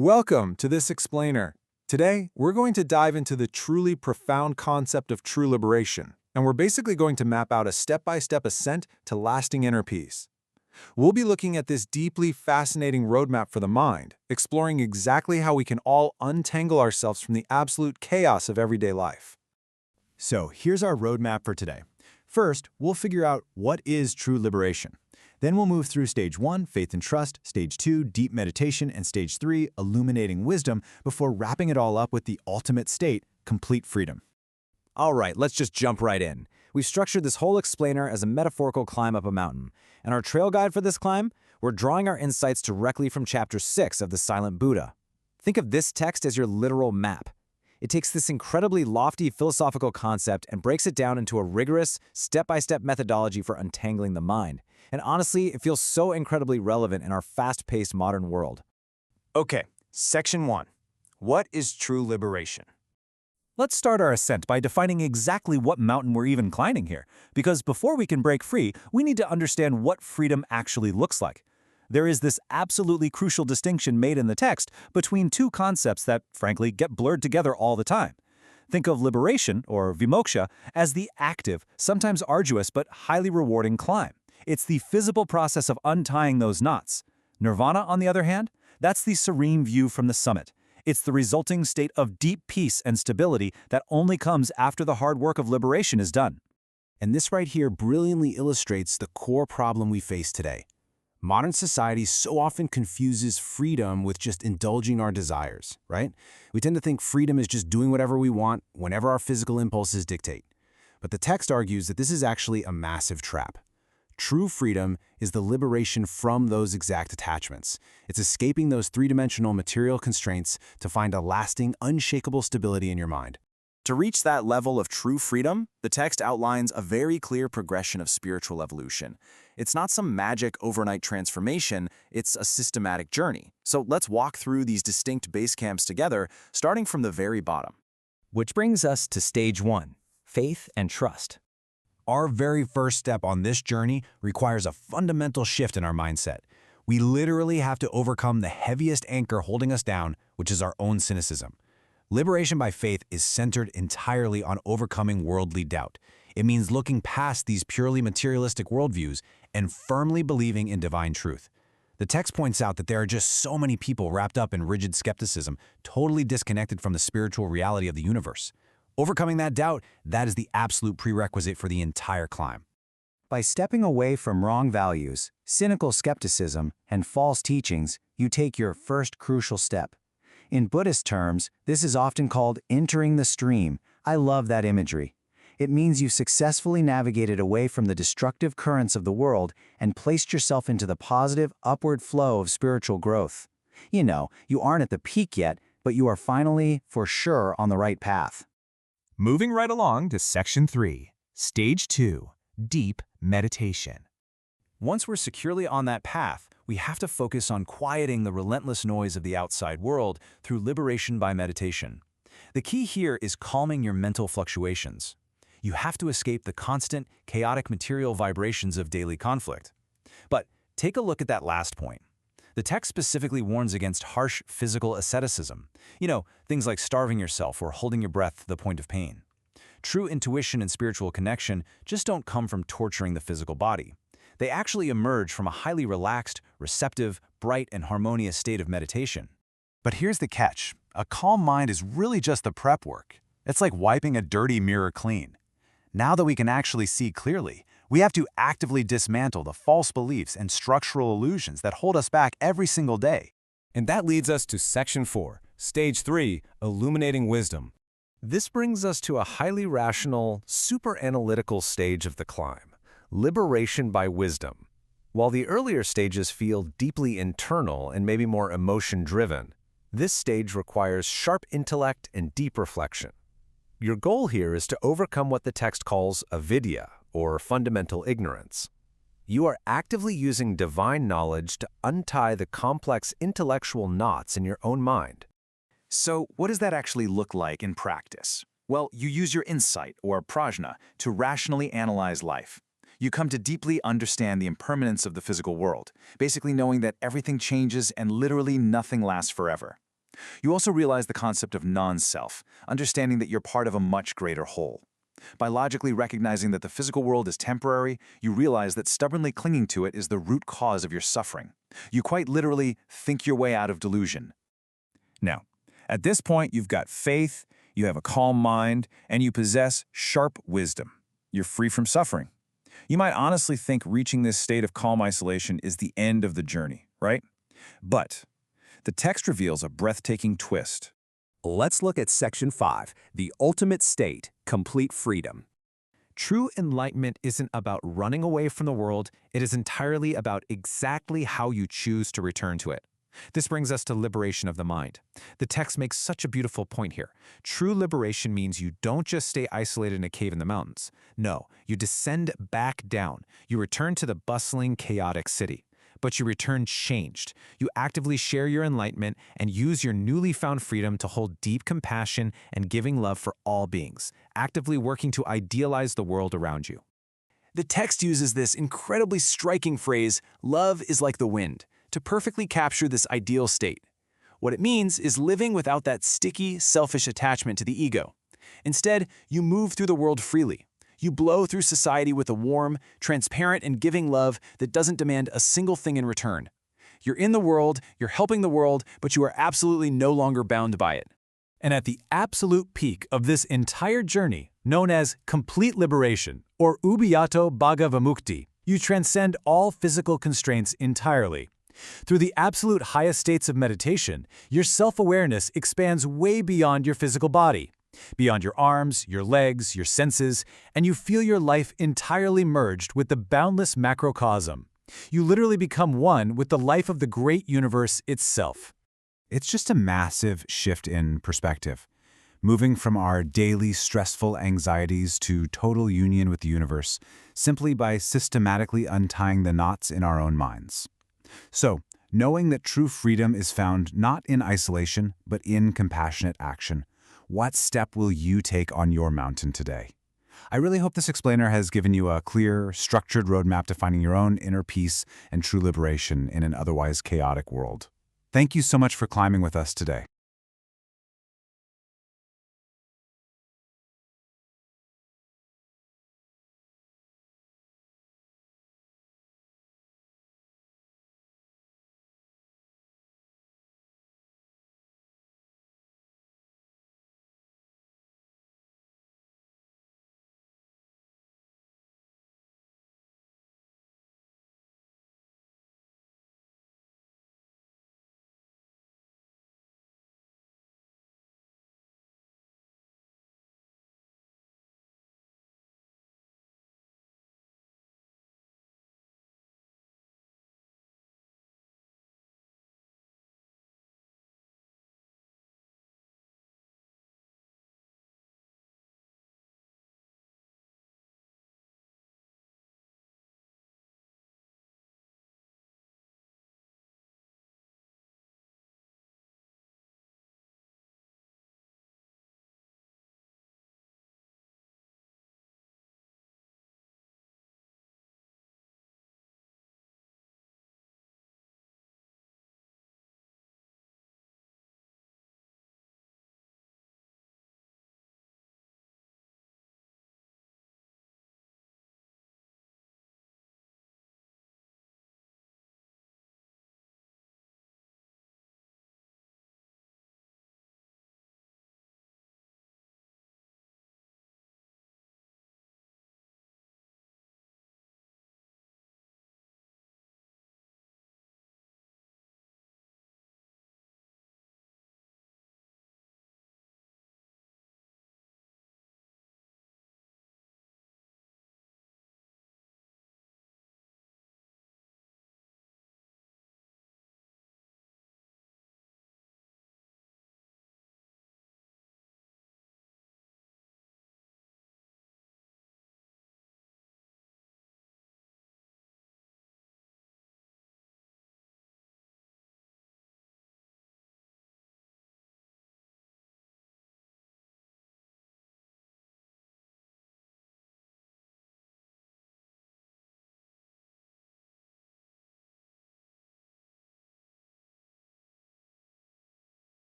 Welcome to this explainer. Today, we're going to dive into the truly profound concept of true liberation, and we're basically going to map out a step-by-step ascent to lasting inner peace. We'll be looking at this deeply fascinating roadmap for the mind, exploring exactly how we can all untangle ourselves from the absolute chaos of everyday life. So here's our roadmap for today. First, we'll figure out what is true liberation. Then we'll move through stage 1, faith and trust, stage 2, deep meditation, and stage 3, illuminating wisdom, before wrapping it all up with the ultimate state, complete freedom. All right, let's just jump right in. We've structured this whole explainer as a metaphorical climb up a mountain. And our trail guide for this climb, we're drawing our insights directly from chapter 6 of the Silent Buddha. Think of this text as your literal map. It takes this incredibly lofty philosophical concept and breaks it down into a rigorous, step-by-step methodology for untangling the mind. And honestly, it feels so incredibly relevant in our fast-paced modern world. Okay, section 1. What is true liberation? Let's start our ascent by defining exactly what mountain we're even climbing here, because before we can break free, we need to understand what freedom actually looks like. There is this absolutely crucial distinction made in the text between two concepts that, frankly, get blurred together all the time. Think of liberation, or Vimoksha, as the active, sometimes arduous but highly rewarding climb. It's the physical process of untying those knots. Nirvana, on the other hand, that's the serene view from the summit. It's the resulting state of deep peace and stability that only comes after the hard work of liberation is done. And this right here brilliantly illustrates the core problem we face today. Modern society so often confuses freedom with just indulging our desires, right? We tend to think freedom is just doing whatever we want whenever our physical impulses dictate. But the text argues that this is actually a massive trap. True freedom is the liberation from those exact attachments. It's escaping those three-dimensional material constraints to find a lasting, unshakable stability in your mind. To reach that level of true freedom, the text outlines a very clear progression of spiritual evolution. It's not some magic overnight transformation, it's a systematic journey. So let's walk through these distinct base camps together, starting from the very bottom. Which brings us to stage 1, faith and trust. Our very first step on this journey requires a fundamental shift in our mindset. We literally have to overcome the heaviest anchor holding us down, which is our own cynicism. Liberation by faith is centered entirely on overcoming worldly doubt. It means looking past these purely materialistic worldviews and firmly believing in divine truth. The text points out that there are just so many people wrapped up in rigid skepticism, totally disconnected from the spiritual reality of the universe. Overcoming that doubt, that is the absolute prerequisite for the entire climb. By stepping away from wrong values, cynical skepticism, and false teachings, you take your first crucial step. In Buddhist terms, this is often called entering the stream. I love that imagery. It means you successfully navigated away from the destructive currents of the world and placed yourself into the positive, upward flow of spiritual growth. You know, you aren't at the peak yet, but you are finally, for sure, on the right path. Moving right along to section 3, stage 2, deep meditation. Once we're securely on that path, we have to focus on quieting the relentless noise of the outside world through liberation by meditation. The key here is calming your mental fluctuations. You have to escape the constant, chaotic material vibrations of daily conflict. But take a look at that last point. The text specifically warns against harsh physical asceticism. You know, things like starving yourself or holding your breath to the point of pain. True intuition and spiritual connection just don't come from torturing the physical body. They actually emerge from a highly relaxed, receptive, bright, and harmonious state of meditation. But here's the catch. A calm mind is really just the prep work. It's like wiping a dirty mirror clean. Now that we can actually see clearly, we have to actively dismantle the false beliefs and structural illusions that hold us back every single day. And that leads us to section 4, stage 3, illuminating wisdom. This brings us to a highly rational, super analytical stage of the climb, liberation by wisdom. While the earlier stages feel deeply internal and maybe more emotion-driven, this stage requires sharp intellect and deep reflection. Your goal here is to overcome what the text calls avidya, or fundamental ignorance. You are actively using divine knowledge to untie the complex intellectual knots in your own mind. So what does that actually look like in practice? Well, you use your insight, or prajna, to rationally analyze life. You come to deeply understand the impermanence of the physical world, basically knowing that everything changes and literally nothing lasts forever. You also realize the concept of non-self, understanding that you're part of a much greater whole. By logically recognizing that the physical world is temporary, you realize that stubbornly clinging to it is the root cause of your suffering. You quite literally think your way out of delusion. Now, at this point, you've got faith, you have a calm mind, and you possess sharp wisdom. You're free from suffering. You might honestly think reaching this state of calm isolation is the end of the journey, right? But the text reveals a breathtaking twist. Let's look at Section 5, the ultimate state, complete freedom. True enlightenment isn't about running away from the world, it is entirely about exactly how you choose to return to it. This brings us to liberation of the mind. The text makes such a beautiful point here. True liberation means you don't just stay isolated in a cave in the mountains. No, you descend back down. You return to the bustling, chaotic city. But you return changed. You actively share your enlightenment and use your newly found freedom to hold deep compassion and giving love for all beings, actively working to idealize the world around you. The text uses this incredibly striking phrase, "Love is like the wind," to perfectly capture this ideal state. What it means is living without that sticky, selfish attachment to the ego. Instead, you move through the world freely. You blow through society with a warm, transparent, and giving love that doesn't demand a single thing in return. You're in the world, you're helping the world, but you are absolutely no longer bound by it. And at the absolute peak of this entire journey, known as complete liberation, or Ubbiyato Bhagavamukti, you transcend all physical constraints entirely. Through the absolute highest states of meditation, your self-awareness expands way beyond your physical body, beyond your arms, your legs, your senses, and you feel your life entirely merged with the boundless macrocosm. You literally become one with the life of the great universe itself. It's just a massive shift in perspective, moving from our daily stressful anxieties to total union with the universe simply by systematically untying the knots in our own minds. So, knowing that true freedom is found not in isolation, but in compassionate action, what step will you take on your mountain today? I really hope this explainer has given you a clear, structured roadmap to finding your own inner peace and true liberation in an otherwise chaotic world. Thank you so much for climbing with us today.